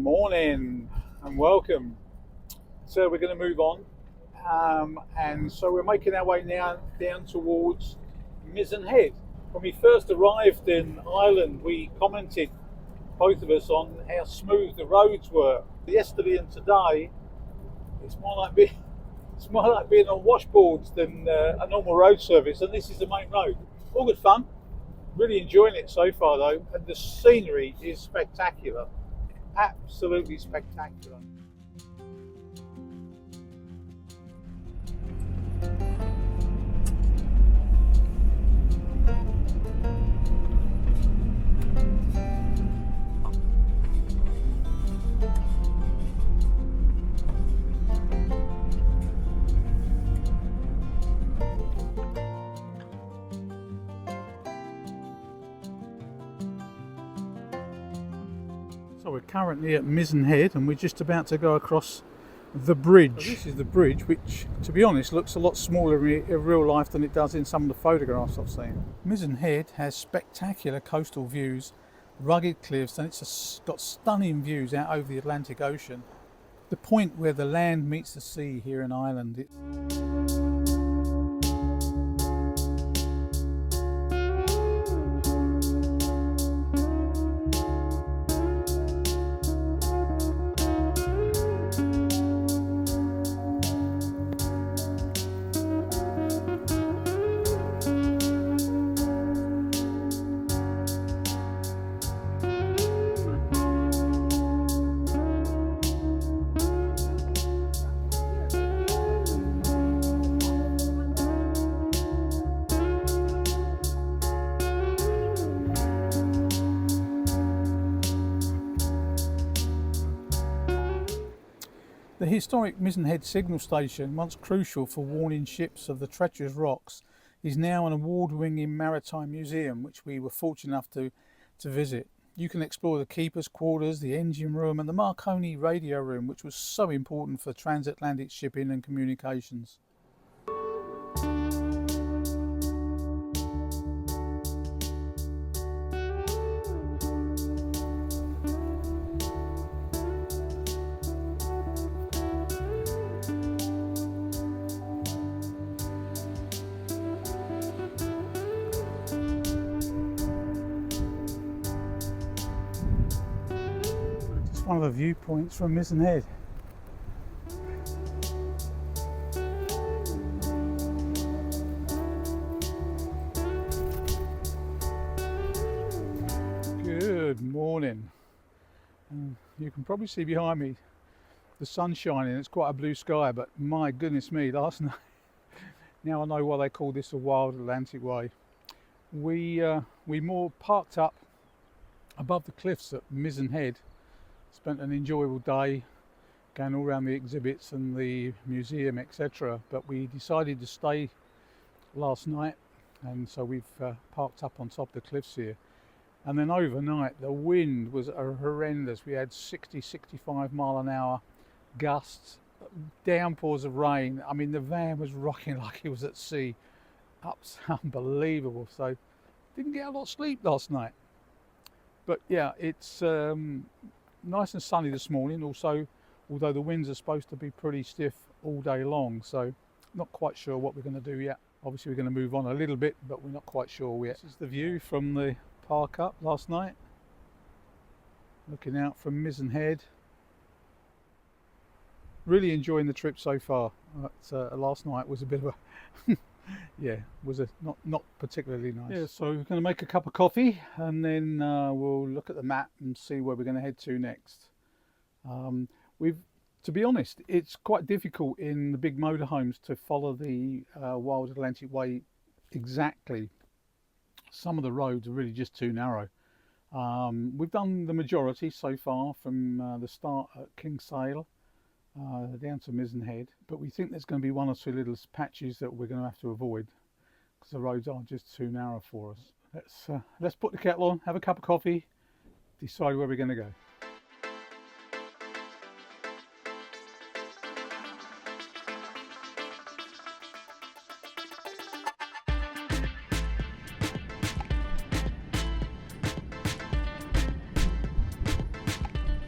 morning and welcome. So we're going to move on, and so we're making our way now down towards Mizen Head. When we first arrived in Ireland, we commented, both of us, on how smooth the roads were. Yesterday and today, it's more like being on washboards than a normal road surface, and this is the main road. All good fun. Really enjoying it so far though, and the scenery is spectacular. Absolutely spectacular. So we're currently at Mizen Head and we're just about to go across the bridge. So this is the bridge, which to be honest looks a lot smaller in real life than it does in some of the photographs I've seen. Mizen Head has spectacular coastal views, rugged cliffs, and it's got stunning views out over the Atlantic Ocean. The point where the land meets the sea here in Ireland. The historic Mizen Head signal station, once crucial for warning ships of the treacherous rocks, is now an award-winning maritime museum which we were fortunate enough to visit. You can explore the keeper's quarters, the engine room and the Marconi radio room, which was so important for transatlantic shipping and communications. One of the viewpoints from Mizen Head. Good morning. You can probably see behind me the sun shining. It's quite a blue sky, but my goodness me, last night, now I know why they call this a wild Atlantic way. We more parked up above the cliffs at Mizen Head. Spent an enjoyable day going all around the exhibits and the museum, etc. But we decided to stay last night, and so we've parked up on top of the cliffs here. And then overnight the wind was horrendous. We had 60-65 mile an hour gusts, downpours of rain. I mean, the van was rocking like it was at sea. Unbelievable. So didn't get a lot of sleep last night. But yeah, it's nice and sunny this morning. Also, although the winds are supposed to be pretty stiff all day long, so not quite sure what we're going to do yet. Obviously we're going to move on a little bit, but we're not quite sure yet. This is the view from the park up last night, looking out from Mizen Head. Really enjoying the trip so far. Last night was a bit of a yeah, was not particularly nice. Yeah, so we're going to make a cup of coffee and then we'll look at the map and see where we're going to head to next. To be honest, it's quite difficult in the big motorhomes to follow the Wild Atlantic Way exactly. Some of the roads are really just too narrow. We've done the majority so far from the start at Kinsale down to Mizen Head, but we think there's going to be one or two little patches that we're going to have to avoid because the roads are just too narrow for us. Let's put the kettle on, have a cup of coffee, decide where we're going to go.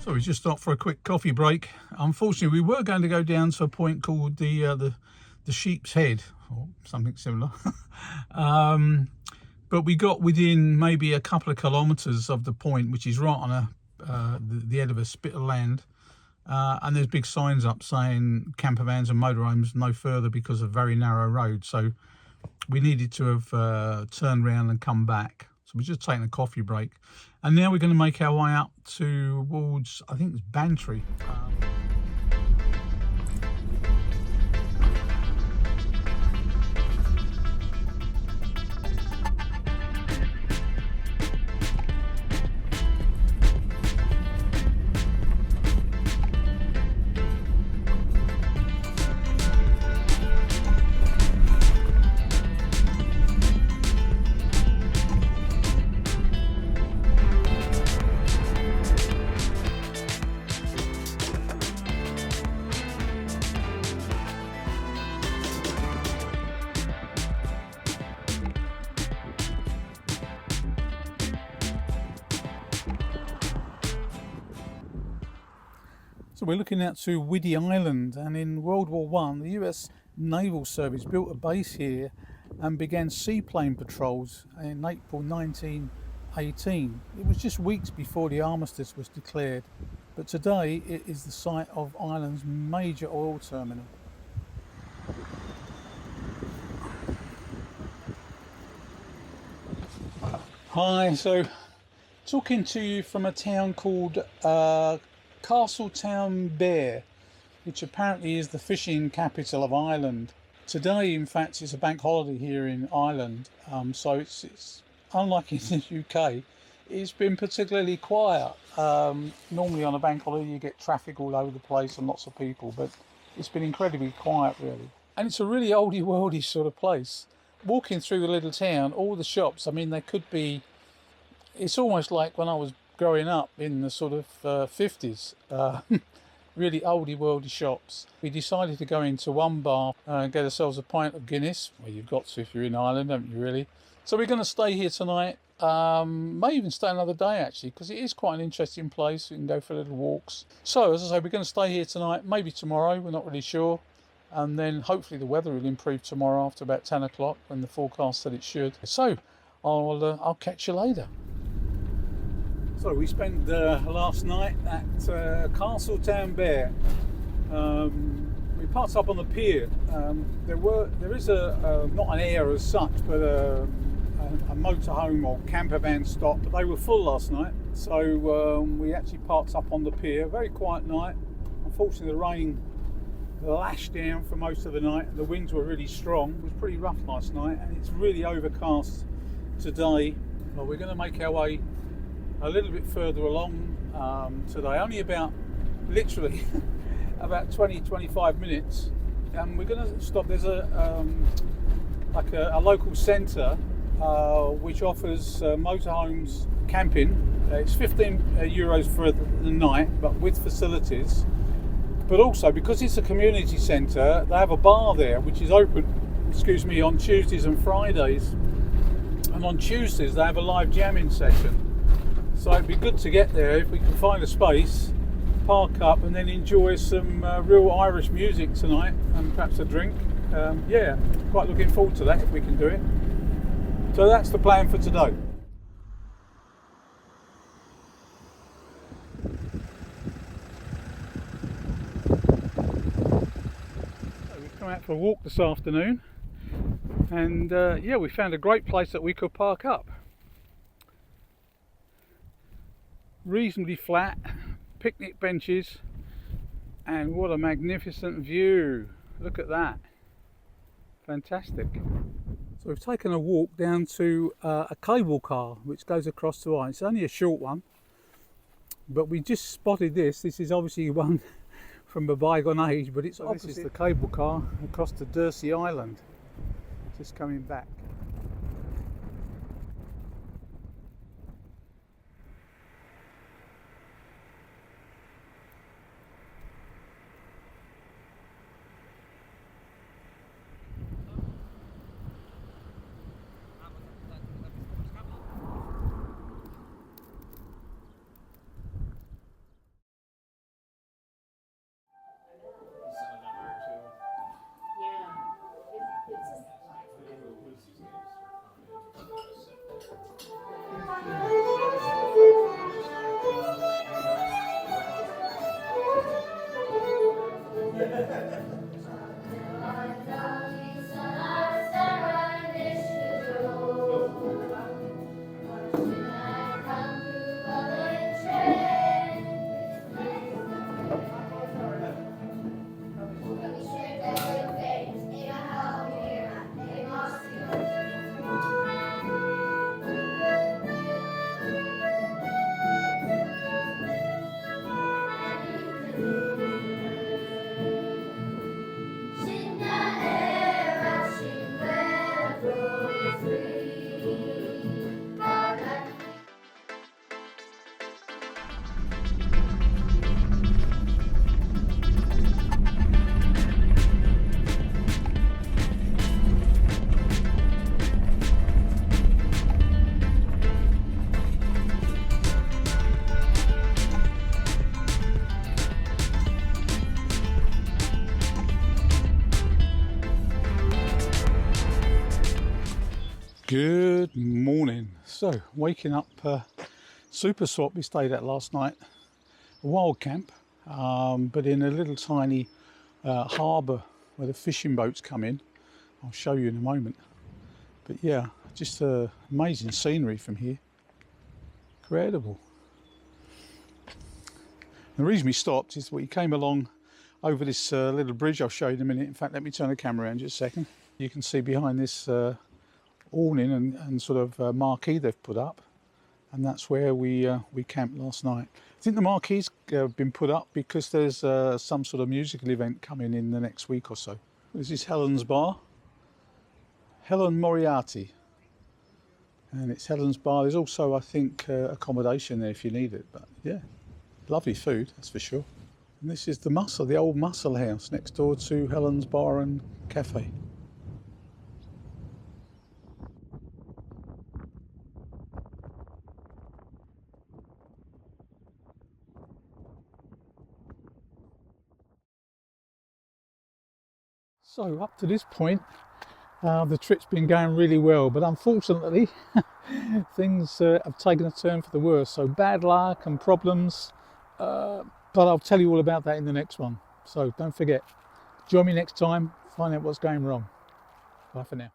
So we just stopped for a quick coffee break. Unfortunately, we were going to go down to a point called the Sheep's Head or something similar, but we got within maybe a couple of kilometres of the point, which is right on the end of a spit of land, and there's big signs up saying camper vans and motorhomes no further because of very narrow road. So we needed to have turned around and come back. So we're just taking a coffee break, and now we're going to make our way up towards, I think it's Bantry. So we're looking out to Whiddy Island, and in World War One, the US Naval Service built a base here and began seaplane patrols in April 1918. It was just weeks before the armistice was declared, but today it is the site of Ireland's major oil terminal. Hi, so talking to you from a town called Castletownbere, which apparently is the fishing capital of Ireland. Today, in fact, it's a bank holiday here in Ireland, so it's unlike in the UK. It's been particularly quiet. Normally on a bank holiday you get traffic all over the place and lots of people, but it's been incredibly quiet really. And it's a really oldie worldy sort of place. Walking through the little town, all the shops, I mean, they could be, it's almost like when I was growing up in the sort of 50s, really oldie worldy shops. We decided to go into one bar and get ourselves a pint of Guinness. Well, you've got to if you're in Ireland, haven't you really? So we're going to stay here tonight, may even stay another day actually, because it is quite an interesting place. We can go for little walks. So as I say, we're going to stay here tonight, maybe tomorrow, we're not really sure. And then hopefully the weather will improve tomorrow after about 10 o'clock when the forecast said it should. So I'll catch you later. So we spent last night at Castletownbere. We parked up on the pier. There is not an air as such, but a motorhome or camper van stop, but they were full last night. So we actually parked up on the pier. Very quiet night. Unfortunately, the rain lashed down for most of the night, and the winds were really strong. It was pretty rough last night, and it's really overcast today. Well, we're going to make our way a little bit further along today, only about literally about 20-25 minutes, and we're going to stop. There's a local centre which offers motorhomes camping. It's 15 euros for the night, but with facilities. But also, because it's a community centre, they have a bar there which is open, on Tuesdays and Fridays, and on Tuesdays they have a live jamming session. So it'd be good to get there if we can find a space, park up, and then enjoy some real Irish music tonight and perhaps a drink. Yeah, quite looking forward to that if we can do it. So that's the plan for today. So we've come out for a walk this afternoon, and yeah, we found a great place that we could park up. Reasonably flat, picnic benches, and what a magnificent view. Look at that, fantastic. So we've taken a walk down to a cable car which goes across to Ireland. It's only a short one, but we just spotted this. This is obviously one from a bygone age, but it's opposite. This is the cable car across to Dursey Island, just coming back. Good morning. So waking up, super swap we stayed at last night, a wild camp, but in a little tiny harbour where the fishing boats come in. I'll show you in a moment. But yeah, just amazing scenery from here. Incredible. The reason we stopped is we came along over this little bridge I'll show you in a minute. In fact, let me turn the camera around just a second. You can see behind this awning and sort of marquee they've put up, and that's where we camped last night. I think the marquee's been put up because there's some sort of musical event coming in the next week or so. This is Helen's bar, Helen Moriarty, and it's Helen's bar. There's also, I think, accommodation there if you need it, but yeah, lovely food, that's for sure. And this is the Mussel, the old Mussel house next door to Helen's bar and cafe. So up to this point, the trip's been going really well, but unfortunately things have taken a turn for the worse. So bad luck and problems, but I'll tell you all about that in the next one. So don't forget, join me next time, find out what's going wrong. Bye for now.